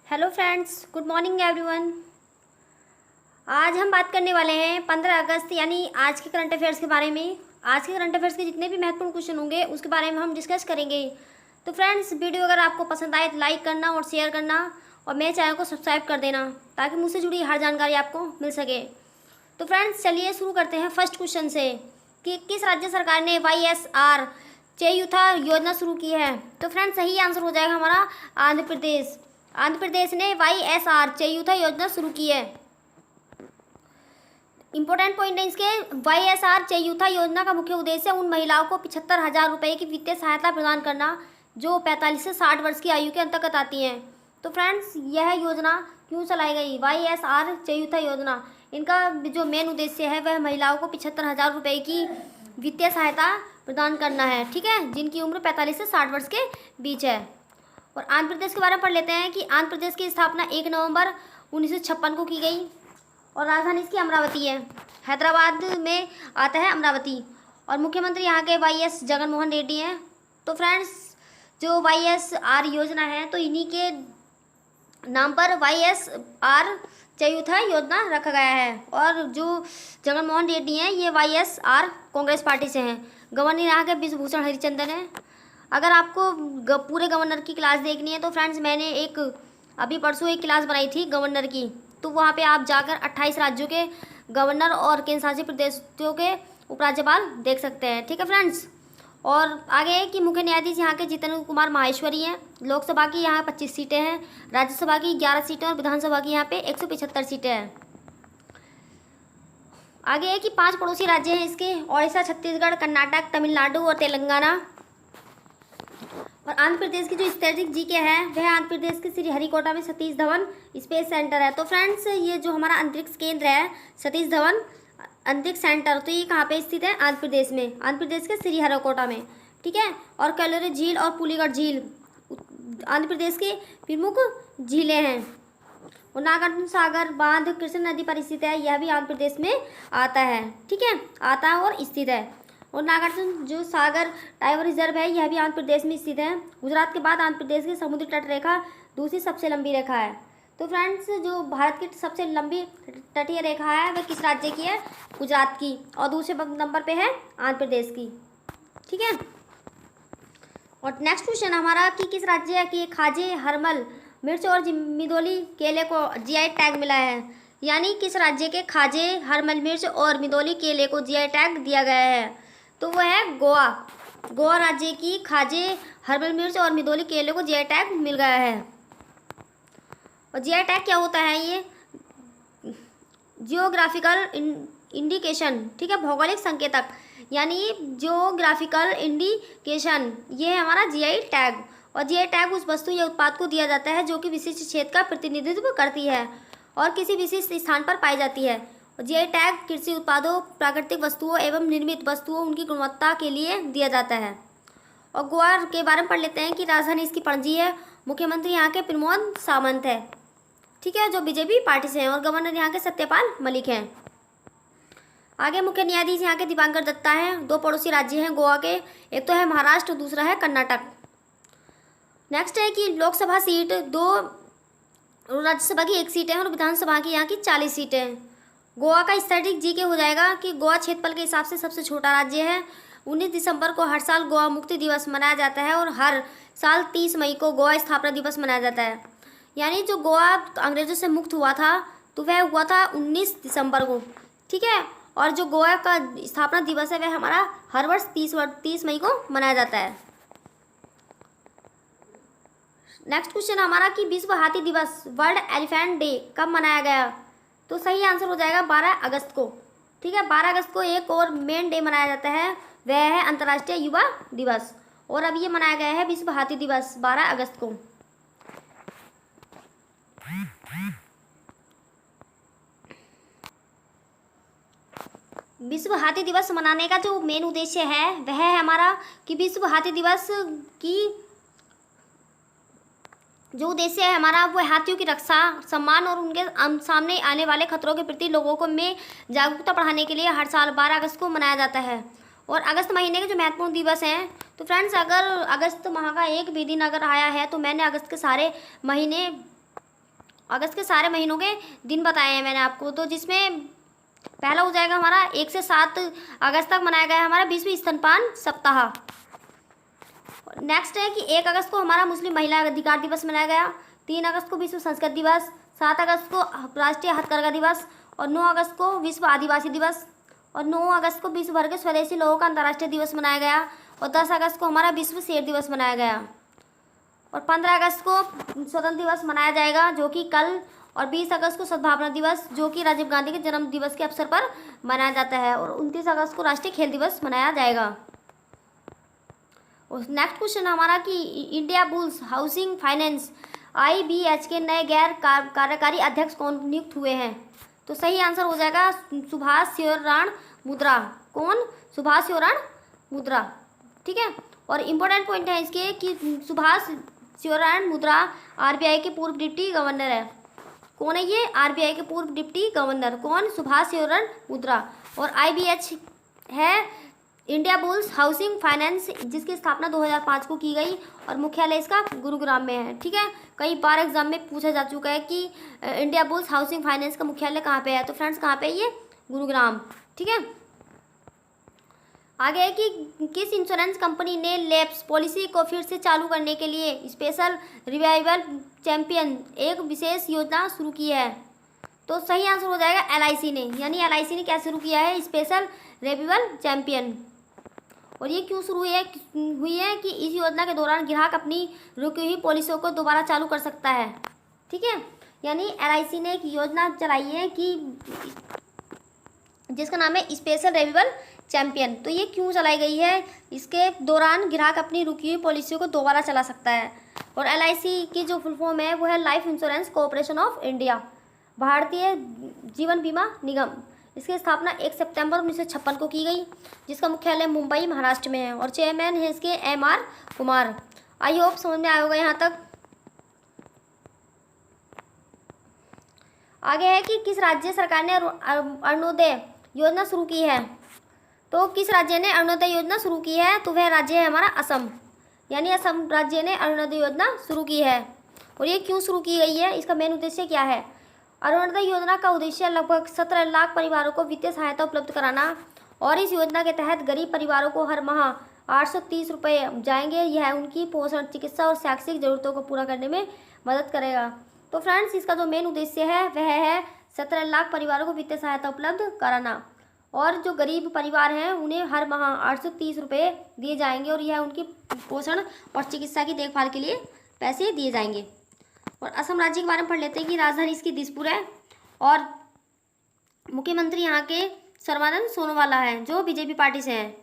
Hello friends, good morning everyone. आज हम बात करने वाले हैं 15 अगस्त यानी आज के करंट अफेयर्स के बारे में। आज के करंट अफेयर्स के जितने भी महत्वपूर्ण क्वेश्चन होंगे उसके बारे में हम डिस्कस करेंगे। तो फ्रेंड्स, वीडियो अगर आपको पसंद आए तो लाइक करना और शेयर करना और मेरे चैनल को सब्सक्राइब कर देना ताकि मुझसे जुड़ी हर जानकारी आपको मिल सके। तो फ्रेंड्स, चलिए शुरू करते हैं फर्स्ट क्वेश्चन से कि किस राज्य सरकार ने YSR चेयुथा योजना शुरू की है। तो फ्रेंड्स, सही आंसर हो जाएगा हमारा आंध्र प्रदेश। आंध्र प्रदेश ने YSR चेयुथा योजना शुरू की है। इंपॉर्टेंट पॉइंट है इसके, YSR चेयुथा योजना का मुख्य उद्देश्य उन महिलाओं को 75,000 रुपये की वित्तीय सहायता प्रदान करना जो 45 से 60 वर्ष की आयु के अंतर्गत आती हैं। तो फ्रेंड्स, यह योजना क्यों चलाई गई? YSR चेयुथा योजना, इनका जो मेन उद्देश्य है वह महिलाओं को 75,000 रुपये की वित्तीय सहायता प्रदान करना है, ठीक है, जिनकी उम्र 45 से 60 वर्ष के बीच है। और आंध्र प्रदेश के बारे में पढ़ लेते हैं कि आंध्र प्रदेश की स्थापना 1 नवंबर 1956 को की गई और राजधानी इसकी अमरावती है। हैदराबाद में आता है अमरावती और मुख्यमंत्री यहाँ के YS जगनमोहन रेड्डी हैं। तो फ्रेंड्स, जो YSR योजना है तो इन्हीं के नाम पर YSR चेयुथा योजना रखा गया है। और जो जगनमोहन रेड्डी हैं ये YSR कांग्रेस पार्टी से हैं। गवर्नर यहाँ के बिश्वभूषण हरिचंदन हैं। अगर आपको पूरे गवर्नर की क्लास देखनी है तो फ्रेंड्स, मैंने अभी परसों एक क्लास बनाई थी गवर्नर की, तो वहाँ पे आप जाकर 28 राज्यों के गवर्नर और केंद्र शासित प्रदेशों के उपराज्यपाल देख सकते हैं, ठीक है फ्रेंड्स। और आगे है कि मुख्य न्यायाधीश यहाँ के जितेंद्र कुमार माहेश्वरी हैं। लोकसभा की यहाँ 25 सीटें हैं, राज्यसभा की 11 सीटें और विधानसभा की यहाँ पे 175 सीटें हैं। आगे है कि 5 पड़ोसी राज्य हैं इसके, ओडिशा, छत्तीसगढ़, कर्नाटक, तमिलनाडु और तेलंगाना। और आंध्र प्रदेश की जो स्ट्रेटेजिक जीके है वह आंध्र प्रदेश के श्रीहरिकोटा में सतीश धवन स्पेस सेंटर है। तो फ्रेंड्स, ये जो हमारा अंतरिक्ष केंद्र है सतीश धवन अंतरिक्ष सेंटर, तो ये कहाँ पे स्थित है? आंध्र प्रदेश में, आंध्र प्रदेश के श्रीहरिकोटा में, ठीक है। और कैलोरी झील और पुलिगढ़ झील आंध्र प्रदेश की प्रमुख झीलें हैं। और नागार्जुन सागर बांध कृष्ण नदी पर स्थित है, यह भी आंध्र प्रदेश में आता है, ठीक है, आता है और स्थित है। और नागार्जुन जो सागर टाइगर रिजर्व है यह भी आंध्र प्रदेश में स्थित है। गुजरात के बाद आंध्र प्रदेश की समुद्री तट रेखा दूसरी सबसे लंबी रेखा है। तो फ्रेंड्स, जो भारत की सबसे लंबी तटीय रेखा है वह किस राज्य की है? गुजरात की। और दूसरे नंबर पे है आंध्र प्रदेश की, ठीक है। और नेक्स्ट क्वेश्चन हमारा कि किस राज्य के खाजे, हरमल मिर्च और मिदोली केले को GI टैग मिला है। यानी किस राज्य के खाजे, हरमल मिर्च और मिदोली केले को GI टैग दिया गया है? तो वह है गोवा। गोवा राज्य की खाजे, हर्बल मिर्च और मिदोली केले को GI टैग मिल गया है। और GI टैग क्या होता है? ये जियोग्राफिकल इंडिकेशन, ठीक है, भौगोलिक संकेतक, यानी जियोग्राफिकल इंडिकेशन, ये है हमारा GI टैग। और GI टैग उस वस्तु या उत्पाद को दिया जाता है जो कि विशिष्ट क्षेत्र का प्रतिनिधित्व करती है और किसी विशिष्ट स्थान पर पाई जाती है। GI टैग कृषि उत्पादों, प्राकृतिक वस्तुओं एवं निर्मित वस्तुओं उनकी गुणवत्ता के लिए दिया जाता है। और गोवा के बारे में पढ़ लेते हैं कि राजधानी इसकी पणजी है। मुख्यमंत्री यहाँ के प्रमोद सावंत है, ठीक है, जो BJP पार्टी से हैं। और गवर्नर यहाँ के सत्यपाल मलिक हैं। आगे मुख्य न्यायाधीश यहाँ के दीपांकर दत्ता हैं। 2 पड़ोसी राज्य हैं गोवा के, एक तो है महाराष्ट्र, दूसरा है कर्नाटक। नेक्स्ट है कि लोकसभा सीट 2, राज्यसभा की 1 सीट है और विधानसभा की यहाँ की 40 सीटें हैं। गोवा का स्ट्रेटेजिक जीके हो जाएगा कि गोवा क्षेत्रफल के हिसाब से सबसे छोटा राज्य है। 19 दिसंबर को हर साल गोवा मुक्ति दिवस मनाया जाता है और हर साल 30 मई को गोवा स्थापना दिवस मनाया जाता है। यानी जो गोवा अंग्रेजों से मुक्त हुआ था तो वह हुआ था 19 दिसंबर को, ठीक है। और जो गोवा का स्थापना दिवस है वह हमारा हर वर्ष 30 मई को मनाया जाता है। नेक्स्ट क्वेश्चन हमारा कि विश्व हाथी दिवस, वर्ल्ड एलिफेंट डे कब मनाया गया? तो सही आंसर हो जाएगा 12 अगस्त को, ठीक है। 12 अगस्त को एक और मेन डे मनाया जाता है, वह है अंतर्राष्ट्रीय युवा दिवस। और अब ये मनाया गया है विश्व हाथी दिवस 12 अगस्त को। विश्व हाथी दिवस मनाने का जो मेन उद्देश्य है वह है हमारा कि विश्व हाथी दिवस की जो उद्देश्य है हमारा वो हाथियों की रक्षा, सम्मान और उनके सामने आने वाले खतरों के प्रति लोगों में जागरूकता बढ़ाने के लिए हर साल 12 अगस्त को मनाया जाता है। और अगस्त महीने के जो महत्वपूर्ण दिवस हैं, तो फ्रेंड्स, अगर अगस्त माह का एक भी दिन अगर आया है तो मैंने अगस्त के सारे महीने अगस्त के सारे महीनों के दिन बताए हैं मैंने आपको, तो जिसमें पहला हो जाएगा हमारा 1 से 7 अगस्त तक मनाया गया हमारा विश्व स्तनपान सप्ताह। नेक्स्ट है कि 1 अगस्त को हमारा मुस्लिम महिला अधिकार दिवस मनाया गया, 3 अगस्त को विश्व संस्कृत दिवस, 7 अगस्त को राष्ट्रीय हथकरघा दिवस, और 9 अगस्त को विश्व आदिवासी दिवस, और 9 अगस्त को विश्व भर के स्वदेशी लोगों का अंतर्राष्ट्रीय दिवस मनाया गया, और 10 अगस्त को हमारा विश्व शेर दिवस मनाया गया, और 15 अगस्त को स्वतंत्रता दिवस मनाया जाएगा जो कि कल, और 20 अगस्त को सद्भावना दिवस जो कि राजीव गांधी के जन्म दिवस के अवसर पर मनाया जाता है, और 29 अगस्त को राष्ट्रीय खेल दिवस मनाया जाएगा। और नेक्स्ट क्वेश्चन हमारा कि India bulls housing finance IBH के नए गैर कार्यकारी अध्यक्ष कौन नियुक्त हुए हैं? तो सही आंसर हो जाएगा सुभाष शिवराण मुद्रा। कौन? सुभाष शिवराण मुद्रा। ठीक है, और इम्पोर्टेंट पॉइंट है इसके कि सुभाष शिवराण मुद्रा RBI के पूर्व डिप्टी गवर्नर है। कौन है ये? RBI के पूर्व डिप्टी गवर्नर। कौन? सुभाष शिवराण मुद्रा। और IBH है इंडिया बुल्स हाउसिंग फाइनेंस, जिसकी स्थापना 2005 को की गई, और मुख्यालय इसका गुरुग्राम में है। ठीक है, कई बार एग्जाम में पूछा जा चुका है कि इंडिया बुल्स हाउसिंग फाइनेंस का मुख्यालय कहाँ पे है, तो फ्रेंड्स कहाँ पे है ये? गुरुग्राम। ठीक है, आगे है कि किस इंश्योरेंस कंपनी ने लैप्स पॉलिसी को फिर से चालू करने के लिए स्पेशल रिवाइवल चैंपियन एक विशेष योजना शुरू की है? तो सही आंसर हो जाएगा LIC ने। यानी LIC ने क्या शुरू किया है? Special revival champion. और ये क्यों शुरू हुई है कि इस योजना के दौरान ग्राहक अपनी रुकी हुई पॉलिसियों को दोबारा चालू कर सकता है। ठीक है, यानी LIC ने एक योजना चलाई है कि जिसका नाम है स्पेशल रिवाइवल चैंपियन। तो ये क्यों चलाई गई है? इसके दौरान ग्राहक अपनी रुकी हुई पॉलिसियों को दोबारा चला सकता है। और LIC की जो फुल फॉर्म है वो है life insurance corporation of India, Bharatiya Jeevan बीमा निगम। इसकी स्थापना 1 सितंबर 1956 को की गई, जिसका मुख्यालय मुंबई महाराष्ट्र में है, और चेयरमैन है इसके MR कुमार। आई होप समझ में आया होगा यहाँ तक। आगे है कि किस राज्य सरकार ने अरुणोदय योजना शुरू की है? तो किस राज्य ने अरुणोदय योजना शुरू की है? तो वह राज्य है हमारा असम। यानी असम राज्य ने अरुणोदय योजना शुरू की है। और ये क्यों शुरू की गई है? इसका मेन उद्देश्य क्या है? अरुणोदय योजना का उद्देश्य लगभग 17 लाख परिवारों को वित्तीय सहायता उपलब्ध कराना, और इस योजना के तहत गरीब परिवारों को हर माह 830 रुपये जाएंगे। यह उनकी पोषण, चिकित्सा और शैक्षिक जरूरतों को पूरा करने में मदद करेगा। तो फ्रेंड्स, इसका जो मेन उद्देश्य है वह है 17 लाख परिवारों को वित्तीय सहायता उपलब्ध कराना, और जो गरीब परिवार हैं उन्हें हर माह 830 रुपये दिए जाएंगे, और यह उनकी पोषण और चिकित्सा की देखभाल के लिए पैसे दिए जाएंगे। और असम राज्य के बारे में पढ़ लेते हैं कि राजधानी इसकी दिसपुर है, और मुख्यमंत्री यहाँ के सर्बानंद सोनोवाला है जो BJP पार्टी से हैं।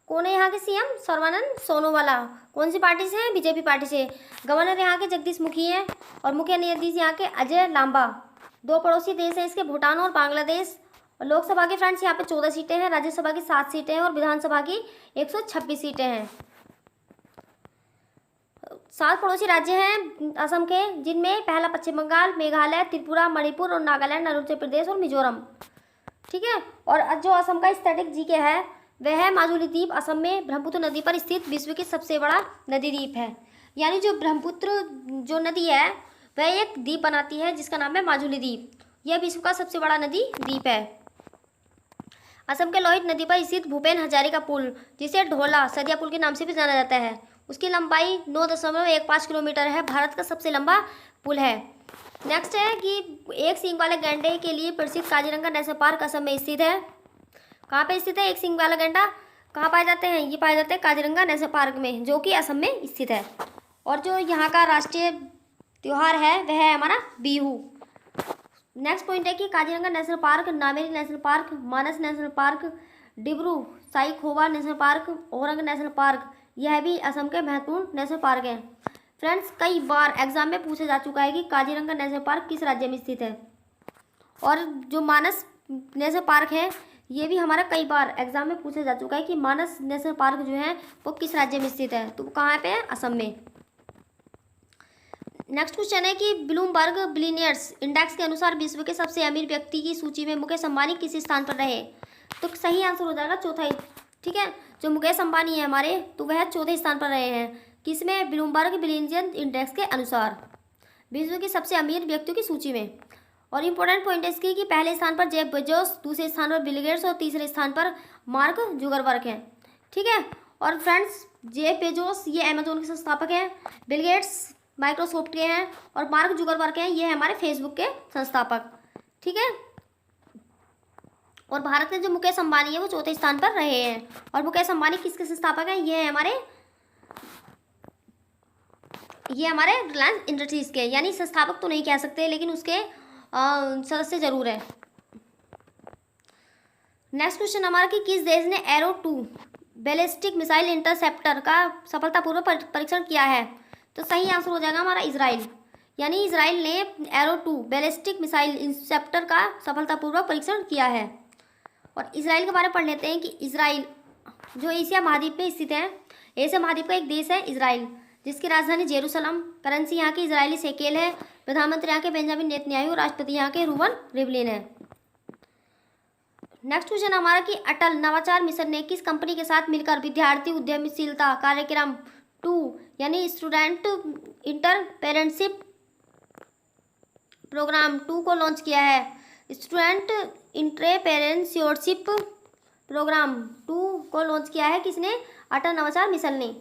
कौन है यहाँ के CM? सर्बानंद सोनोवाला। कौन सी पार्टी से हैं? BJP पार्टी से। गवर्नर यहाँ के जगदीश मुखी हैं, और मुख्य न्यायाधीश यहाँ के अजय लांबा। 2 पड़ोसी देश हैं इसके, भूटान और बांग्लादेश। और लोकसभा के फ्रेंड्स यहाँ पे 14 सीटें हैं, राज्यसभा की 7 सीटें हैं, और विधानसभा की 126 सीटें हैं। 7 पड़ोसी राज्य हैं असम के, जिनमें पहला पश्चिम बंगाल, मेघालय, त्रिपुरा, मणिपुर और नागालैंड, अरुणाचल प्रदेश और मिजोरम। ठीक है, और जो असम का स्टैटिक जीके है वह है माजुली द्वीप। असम में ब्रह्मपुत्र नदी पर स्थित विश्व की सबसे बड़ा नदी द्वीप है। यानी जो ब्रह्मपुत्र जो नदी है वह एक द्वीप बनाती है जिसका नाम है माजुली द्वीप। यह विश्व का सबसे बड़ा नदी द्वीप है। असम के लोहित नदी पर स्थित भूपेन हजारिका पुल, जिसे ढोला सदिया पुल के नाम से भी जाना जाता है, उसकी लंबाई 9.15 किलोमीटर है। भारत का सबसे लंबा पुल है। नेक्स्ट है कि एक सींग वाले गैंडे के लिए प्रसिद्ध काजीरंगा नेशनल पार्क असम में स्थित है। कहाँ पे स्थित है एक सींग वाला गैंडा? कहाँ पाए जाते हैं? ये पाए जाते हैं काजीरंगा नेशनल पार्क में, जो कि असम में स्थित है। और जो यहाँ का राष्ट्रीय त्यौहार है वह है हमारा बिहू। नेक्स्ट पॉइंट है कि Kaziranga national park, Nameri national park, Manas national park, Dibru Saikhowa national park, Orang national park, यह भी असम के महत्वपूर्ण नेशनल पार्क हैं। फ्रेंड्स, कई बार एग्जाम में पूछा जा चुका है कि काजीरंगा नेशनल पार्क किस राज्य में स्थित है, और जो मानस नेशनल पार्क है ये भी हमारा कई बार एग्जाम में पूछा जा चुका है कि मानस नेशनल पार्क जो है वो किस राज्य में स्थित है, तो वो कहाँ पे है? असम में। नेक्स्ट क्वेश्चन है कि ब्लूमबर्ग बिलियनियर्स इंडेक्स के अनुसार विश्व के सबसे अमीर व्यक्ति की सूची में मुकेश अंबानी किस स्थान पर रहे? तो सही आंसर हो जाएगा चौथा। ठीक है, जो मुकेश अंबानी है हमारे, तो वह चौथे स्थान पर रहे हैं। किसमें? ब्लूमबर्ग बिलियनियर्स इंडेक्स के अनुसार। विश्व के सबसे अमीर व्यक्तियों की सूची में। और इम्पोर्टेंट पॉइंट है इसकी कि पहले स्थान पर जेफ बेजोस, दूसरे स्थान पर बिल गेट्स और तीसरे स्थान पर मार्क जुकरबर्ग हैं। ठीक है। और फ्रेंड्स, जेफ बेजोस ये अमेजोन के संस्थापक हैं, बिल गेट्स माइक्रोसॉफ्ट के हैं और मार्क जुकरबर्ग हैं ये हमारे फेसबुक के संस्थापक। ठीक है। और भारत के जो मुकेश अंबानी है वो चौथे स्थान पर रहे हैं। और मुकेश अंबानी किसके संस्थापक हैं? ये हमारे रिलायंस इंडस्ट्रीज के, यानी संस्थापक तो नहीं कह सकते लेकिन उसके सदस्य जरूर है। नेक्स्ट क्वेश्चन हमारा कि किस देश ने एरो 2 बैलिस्टिक मिसाइल इंटरसेप्टर का सफलतापूर्वक परीक्षण किया है? तो सही आंसर हो जाएगा हमारा इजराइल। यानी इजराइल ने एरो 2 बैलिस्टिक मिसाइल इंटरसेप्टर का सफलतापूर्वक परीक्षण किया है। और इजराइल के बारे में पढ़ लेते हैं कि इजराइल जो एशिया महाद्वीप पे स्थित है, एशिया महाद्वीप का एक देश है इजराइल, जिसकी राजधानी जेरूसलम, करेंसी यहाँ की इजरायली शेकेल है, प्रधानमंत्री यहाँ के बेंजामिन नेतन्याहू, राष्ट्रपति यहाँ के रूवन रिवलिन है। नेक्स्ट क्वेश्चन हमारा कि अटल नवाचार मिशन ने किस कंपनी के साथ मिलकर विद्यार्थी उद्यमशीलता कार्यक्रम 2 यानी स्टूडेंट इंटरप्रेन्योरशिप प्रोग्राम 2 को लॉन्च किया है? स्टूडेंट इंटरप्रेन्योरशिप प्रोग्राम 2 को लॉन्च किया है किसने? अटल नवाचार मिशन ने।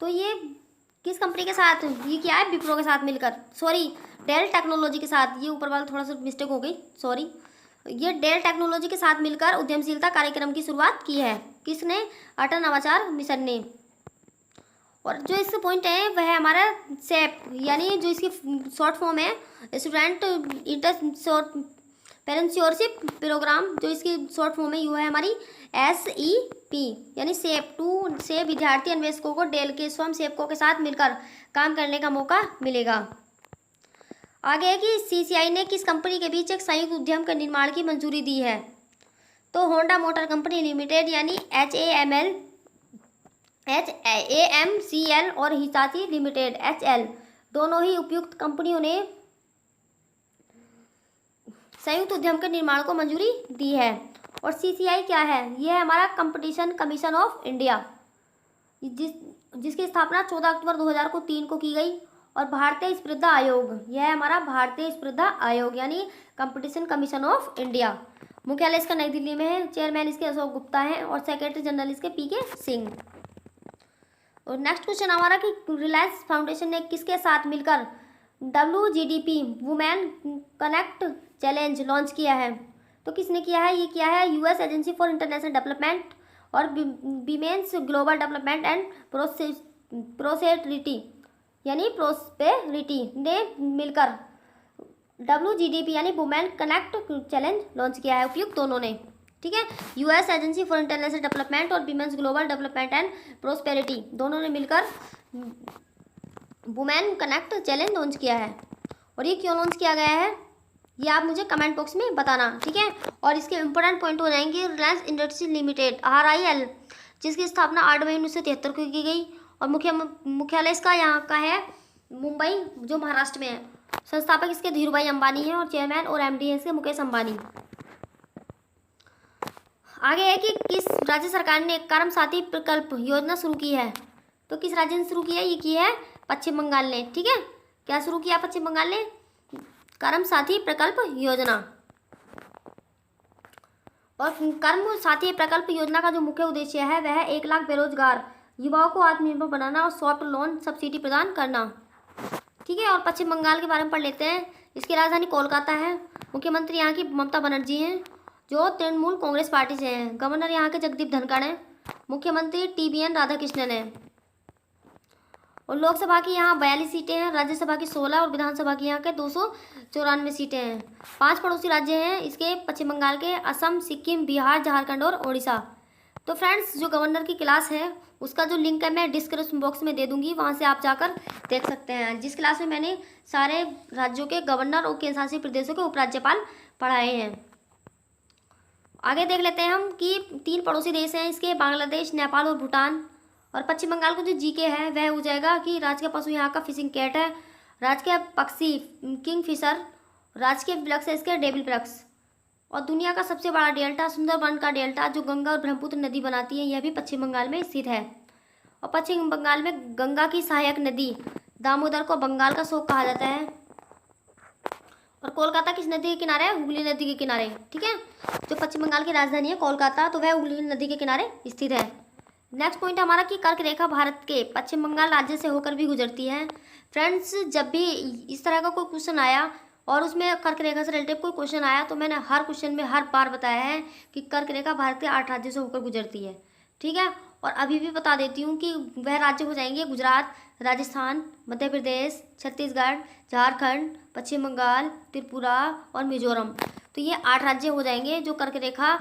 तो ये किस कंपनी के साथ ये किया है? विप्रो के साथ मिलकर, सॉरी डेल टेक्नोलॉजी के साथ, ये ऊपर वाला थोड़ा सा मिस्टेक हो गई, सॉरी। ये डेल टेक्नोलॉजी के साथ मिलकर उद्यमशीलता कार्यक्रम की शुरुआत की है किसने? अटल नवाचार मिशन ने। और जो इसका पॉइंट है वह है हमारा सेप, यानी जो इसकी शॉर्ट फॉर्म है स्टूडेंट इंटरप्रेन्योरशिप प्रोग्राम, जो इसकी शॉर्ट फॉर्म है वो है हमारी SEP, यानी सेप 2 से विद्यार्थी अन्वेषकों को डेल के स्वयं सेवकों के साथ मिलकर काम करने का मौका मिलेगा। आगे है कि CCI ने किस कंपनी के बीच एक संयुक्त उद्यम के निर्माण की मंजूरी दी है? तो होंडा मोटर कंपनी लिमिटेड यानी HAMCL और हिताची लिमिटेड HL, दोनों ही उपयुक्त कंपनियों ने संयुक्त उद्यम के निर्माण को मंजूरी दी है। और CCI क्या है? यह है हमारा कंपटीशन कमीशन ऑफ इंडिया, जिसकी स्थापना 14 अक्टूबर 2003 को की गई। और भारतीय स्पर्धा आयोग, यह है हमारा भारतीय स्पर्धा आयोग यानी कंपटीशन कमीशन ऑफ इंडिया। मुख्यालय इसका नई दिल्ली में है, चेयरमैन इसके अशोक गुप्ता हैं और सेक्रेटरी जनरल इसके PK सिंह। और नेक्स्ट क्वेश्चन हमारा कि रिलायंस फाउंडेशन ने किसके साथ मिलकर WGDP women connect challenge launch किया है? तो किसने किया है? ये किया है US agency for international development और women's global development and prosperity यानी प्रोस्पेरिटी ने मिलकर WGDP यानी वुमेन कनेक्ट चैलेंज लॉन्च किया है, उपयुक्त दोनों ने। ठीक है। US agency for international development और women's global development and prosperity दोनों ने मिलकर वुमेन कनेक्ट चैलेंज लॉन्च किया है। और ये क्यों लॉन्च किया गया है ये आप मुझे कमेंट बॉक्स में बताना। ठीक है। और इसके इंपॉर्टेंट पॉइंट हो जाएंगे रिलायंस इंडस्ट्रीज लिमिटेड RIL, जिसकी स्थापना 8 मई 1973 को की गई और मुख्यालय इसका यहाँ का है मुंबई, जो महाराष्ट्र में है। संस्थापक इसके धीरूभाई अंबानी हैं और चेयरमैन और MD है इसके मुकेश अंबानी। आगे है कि किस राज्य सरकार ने कर्म साथी प्रकल्प योजना शुरू की है? तो किस राज्य ने शुरू किया? ये की है पश्चिम बंगाल ने। ठीक है। क्या शुरू किया पश्चिम बंगाल ने? कर्म साथी प्रकल्प योजना। और कर्म साथी प्रकल्प योजना का जो मुख्य उद्देश्य है वह है 1 लाख बेरोजगार युवाओं को आत्मनिर्भर बनाना और सॉफ्ट लोन सब्सिडी प्रदान करना। ठीक है। और पश्चिम बंगाल के बारे में पढ़ लेते हैं। इसकी राजधानी कोलकाता है, मुख्यमंत्री यहाँ की ममता बनर्जी हैं जो तृणमूल कांग्रेस पार्टी से हैं, गवर्नर यहाँ के जगदीप धनखड़ हैं, मुख्यमंत्री TBN राधाकृष्णन हैं। और लोकसभा की यहाँ 42 सीटें हैं, राज्यसभा की 16 और विधानसभा की यहाँ के 294 सीटें हैं। 5 पड़ोसी राज्य हैं इसके पश्चिम बंगाल के, असम, सिक्किम, बिहार, झारखंड और ओडिशा। तो फ्रेंड्स, जो गवर्नर की क्लास है उसका जो लिंक है मैं डिस्क्रिप्शन बॉक्स में दे दूंगी, वहाँ से आप जाकर देख सकते हैं। जिस क्लास में मैंने सारे राज्यों के गवर्नर और केंद्र शासित प्रदेशों के उपराज्यपाल पढ़ाए हैं। आगे देख लेते हैं हम कि 3 पड़ोसी देश हैं इसके, बांग्लादेश, नेपाल और भूटान। और पश्चिम बंगाल को जो GK है वह हो जाएगा कि राज्य का पशु यहाँ का फिशिंग कैट है, राज्य के पक्षी किंग फिशर, राज्य के वृक्ष है इसके डेविल वृक्ष। और दुनिया का सबसे बड़ा डेल्टा सुंदरबन का डेल्टा जो गंगा और ब्रह्मपुत्र नदी बनाती है यह भी पश्चिम बंगाल में स्थित है। और पश्चिम बंगाल में गंगा की सहायक नदी दामोदर को बंगाल का शोक कहा जाता है। और कोलकाता किस नदी के किनारे है? हुगली नदी के किनारे, ठीक है। जो पश्चिम बंगाल की राजधानी है कोलकाता, तो वह हुगली नदी के किनारे स्थित है। नेक्स्ट पॉइंट हमारा कि कर्क रेखा भारत के पश्चिम बंगाल राज्य से होकर भी गुजरती है। फ्रेंड्स, जब भी इस तरह का कोई क्वेश्चन आया और उसमें कर्क रेखा से रिलेटेड कोई क्वेश्चन आया तो मैंने हर क्वेश्चन में हर बार बताया है कि कर्क रेखा भारत के 8 राज्यों से होकर गुजरती है, ठीक है। और अभी भी बता देती हूँ कि वह राज्य हो जाएंगे गुजरात, राजस्थान, मध्य प्रदेश, छत्तीसगढ़, झारखंड, पश्चिम बंगाल, त्रिपुरा और मिजोरम। तो ये 8 राज्य हो जाएंगे जो कर्क रेखा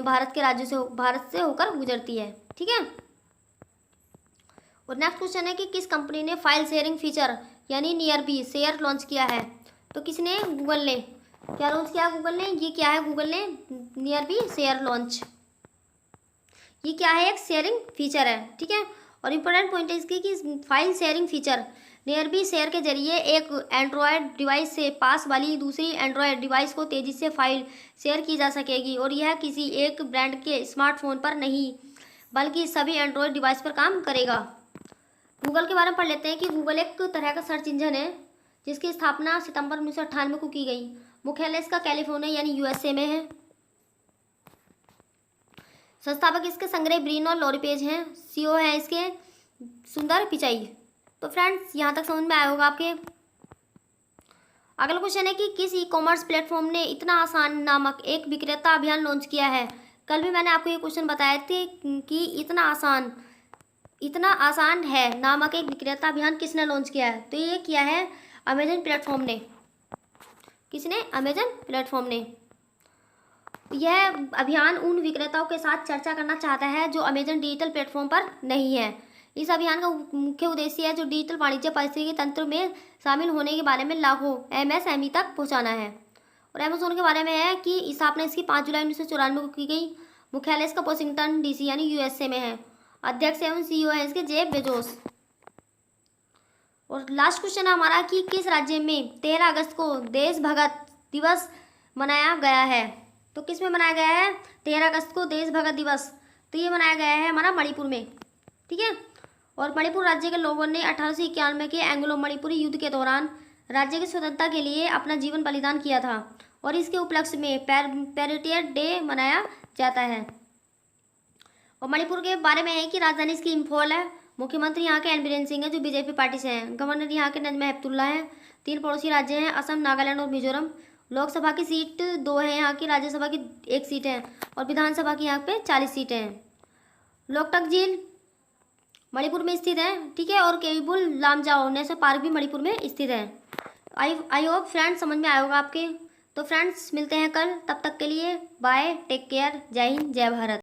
भारत से होकर गुजरती है, ठीक है। और नेक्स्ट क्वेश्चन है कि किस कंपनी ने फाइल शेयरिंग फीचर यानी नियरबी शेयर लॉन्च किया है? तो किसने? गूगल ने। क्या लॉन्च किया गूगल ने? ये क्या है गूगल ने? नियरबी शेयर लॉन्च। ये क्या है? एक शेयरिंग फीचर है, ठीक है। और इम्पोर्टेंट पॉइंट है इसकी कि फाइल शेयरिंग फीचर नियरबी शेयर के जरिए एक एंड्रॉयड डिवाइस से पास वाली दूसरी एंड्रॉयड डिवाइस को तेज़ी से फाइल शेयर की जा सकेगी और यह किसी एक ब्रांड के स्मार्टफोन पर नहीं बल्कि सभी एंड्रॉयड डिवाइस पर काम करेगा। गूगल के बारे में पढ़ लेते हैं कि गूगल एक तरह का सर्च इंजन है जिसकी स्थापना सितंबर 1998 को की गई। मुख्यालय इसका कैलिफोर्निया यानी यूएसए में है। संस्थापक इसके संग्रह ब्रीन और लॉरी पेज हैं। सीईओ है इसके सुंदर पिचाई। तो फ्रेंड्स, यहाँ तक समझ में आया होगा आपके। अगला क्वेश्चन है कि किस ई कॉमर्स प्लेटफॉर्म ने इतना आसान नामक एक विक्रेता अभियान लॉन्च किया है? कल भी मैंने आपको ये क्वेश्चन बताए थे कि इतना आसान है नामक एक विक्रेता अभियान किसने लॉन्च किया है? तो ये किया है अमेजन प्लेटफॉर्म ने। किसने? अमेजन प्लेटफॉर्म ने। यह अभियान उन विक्रेताओं के साथ चर्चा करना चाहता है जो अमेजन डिजिटल प्लेटफॉर्म पर नहीं है। इस अभियान का मुख्य उद्देश्य है जो डिजिटल वाणिज्य पारिस्थितिकी तंत्र में शामिल होने के बारे में लाखों एमएसएमई तक पहुंचाना है। और अमेजोन के बारे में है कि स्थापना इसकी 5 जुलाई 1994 को की गई। मुख्यालय इसका वाशिंगटन डीसी यानी यूएसए में है। अध्यक्ष एवं सीईओ है इसके जेफ बेजोस। और लास्ट क्वेश्चन है हमारा कि किस राज्य में 13 अगस्त को देशभक्त दिवस मनाया गया है? तो किस में मनाया गया है 13 अगस्त को देशभक्त दिवस? तो ये मनाया गया है हमारा मणिपुर में, ठीक है। और मणिपुर राज्य के लोगों ने 1891 के एंग्लो मणिपुरी युद्ध के दौरान राज्य की स्वतंत्रता के लिए अपना जीवन बलिदान किया था और इसके उपलक्ष्य में पैट्रियट डे मनाया जाता है। और मणिपुर के बारे में है कि राजधानी इसकी इम्फॉल है। मुख्यमंत्री यहाँ के एन बीरेन सिंह है जो बीजेपी पार्टी से हैं। गवर्नर यहाँ के नजमा हेपतुल्ला हैं। 3 पड़ोसी राज्य हैं असम, नागालैंड और मिजोरम। लोकसभा की सीट 2 है यहाँ की, राज्यसभा की 1 सीट है और विधानसभा की यहाँ पे 40 सीटें हैं। लोकटक झील मणिपुर में स्थित है, ठीक है। और केबुल लामजाओ नेशनल पार्क भी मणिपुर में स्थित है। आई होप फ्रेंड्स समझ में आया होगा आपके। तो फ्रेंड्स मिलते हैं कल, तब तक के लिए बाय, टेक केयर, जय हिंद, जय भारत।